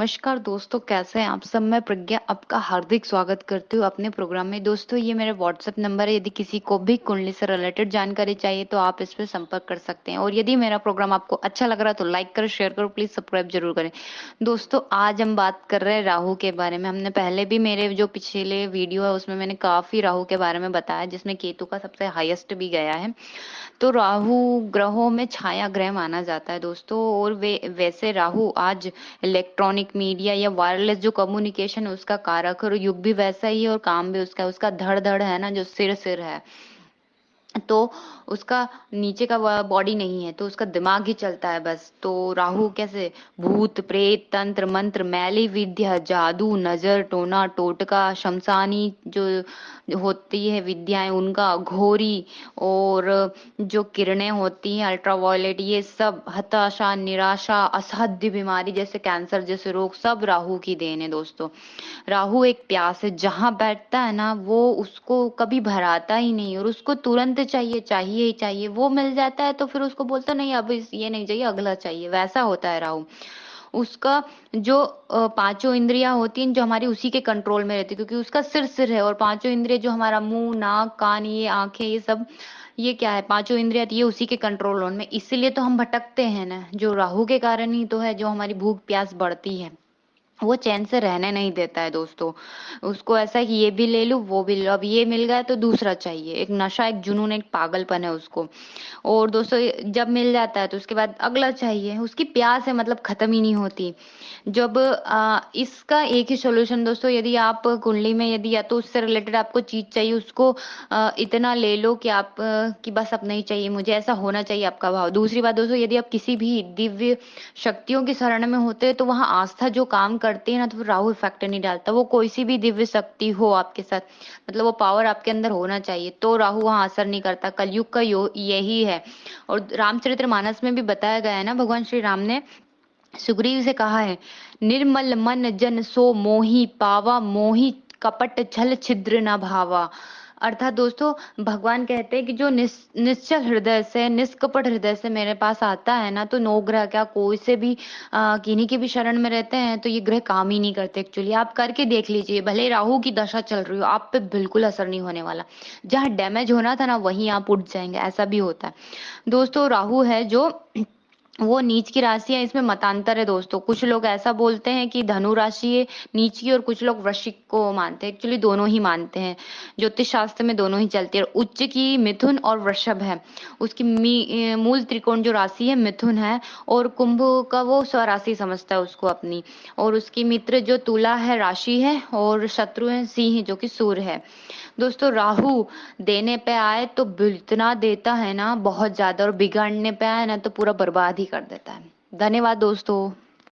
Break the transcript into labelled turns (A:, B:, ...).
A: नमस्कार दोस्तों, कैसे हैं आप सब। मैं प्रज्ञा आपका हार्दिक स्वागत करती हूँ अपने प्रोग्राम में। दोस्तों, ये मेरा व्हाट्सएप नंबर है। यदि किसी को भी कुंडली से रिलेटेड जानकारी चाहिए तो आप इस पे संपर्क कर सकते हैं। और यदि मेरा प्रोग्राम आपको अच्छा लग रहा है तो लाइक करो, शेयर करो, प्लीज सब्सक्राइब जरूर करें। दोस्तों, आज हम बात कर रहे हैं राहु के बारे में। हमने पहले भी मेरे जो पिछले वीडियो है उसमें मैंने काफी राहु के बारे में बताया, जिसमें केतु का सबसे हाईएस्ट भी गया है। तो राहु ग्रहों में छाया ग्रह माना जाता है दोस्तों। और वैसे राहु आज इलेक्ट्रॉनिक मीडिया या वायरलेस जो कम्युनिकेशन है उसका कारक है। और युग भी वैसा ही है और काम भी उसका उसका धड़ धड़ है ना, जो सिर सिर है। तो उसका नीचे का बॉडी नहीं है, तो उसका दिमाग ही चलता है बस। तो राहु कैसे भूत प्रेत तंत्र मंत्र मैली विद्या जादू नजर टोना टोटका शमशानी जो होती है विद्याएं उनका घोरी, और जो किरणें होती हैं अल्ट्रावायलेट, ये सब हताशा निराशा असाध्य बीमारी जैसे कैंसर जैसे रोग सब राहु की देन है दोस्तों। राहु एक प्यास है, जहां बैठता है ना वो उसको कभी भराता ही नहीं, और उसको तुरंत चाहिए चाहिए ही चाहिए। वो मिल जाता है तो फिर उसको बोलता नहीं अब ये नहीं चाहिए, अगला चाहिए। वैसा होता है राहु। उसका जो पांचों इंद्रियां होती हैं जो हमारी उसी के कंट्रोल में रहती है, क्योंकि उसका सिर सिर है। और पांचों इंद्रिय जो हमारा मुंह नाक कान ये आंखें ये सब, ये क्या है, पांचों इंद्रियां तो ये उसी के कंट्रोल में। इसलिए तो हम भटकते हैं ना, जो राहु के कारण ही तो है जो हमारी भूख प्यास बढ़ती है। वो चैन से रहने नहीं देता है दोस्तों। उसको ऐसा है कि ये भी ले लूं वो भी ले लूं, अब ये मिल गया तो दूसरा चाहिए। एक नशा एक जुनून एक पागलपन है उसको। और दोस्तों, जब मिल जाता है तो उसके बाद अगला चाहिए। उसकी प्यास है मतलब खत्म ही नहीं होती। जब इसका एक ही सोल्यूशन दोस्तों, यदि आप कुंडली में यदि या तो उससे रिलेटेड आपको चीज चाहिए, उसको इतना ले लो कि आप कि बस अब नहीं चाहिए मुझे, ऐसा होना चाहिए आपका भाव। दूसरी बात दोस्तों, यदि आप किसी भी दिव्य शक्तियों की शरण में होते हैं तो वहां आस्था जो काम करती है ना, तो फिर राहु इफेक्ट नहीं डालता। वो कोई सी भी दिव्य शक्ति हो आपके साथ, मतलब वो पावर आपके अंदर होना चाहिए, तो राहु वहां असर नहीं करता। कलयुग का यही है। और रामचरितमानस में भी बताया गया है ना, भगवान श्री राम ने सुग्रीव से कहा है, निर्मल मन जन सो मोहि पावा, मोहि कपट छल छिद्र न भावा। अर्थात दोस्तों, भगवान कहते हैं कि जो निश्चल हृदय से निष्कपट हृदय से मेरे पास आता है ना, तो नौ ग्रह क्या कोई से भी किन्हीं के भी शरण में रहते हैं तो ये ग्रह काम ही नहीं करते। एक्चुअली आप करके देख लीजिए, भले राहु की दशा चल रही हो आप पे बिल्कुल असर नहीं होने वाला। जहाँ डैमेज होना था ना वहीं आप उठ जाएंगे, ऐसा भी होता है दोस्तों। राहु है जो वो नीच की राशि है, इसमें मतांतर है दोस्तों। कुछ लोग ऐसा बोलते हैं कि धनु राशि है नीच की, और कुछ लोग वृश्चिक को मानते हैं। एक्चुअली दोनों ही मानते हैं, ज्योतिष शास्त्र में दोनों ही चलती है। और उच्च की मिथुन और वृषभ है। उसकी मूल त्रिकोण जो राशि है मिथुन है। और कुंभ का वो स्वराशि समझता है उसको अपनी। और उसकी मित्र जो तुला है राशि है, और शत्रु है सिंह जो कि सूर्य है। दोस्तों, राहु देने पे आए तो इतना देता है ना बहुत ज्यादा, और बिगाड़ने पे आए ना तो पूरा बर्बाद ही कर देता है। धन्यवाद दोस्तों।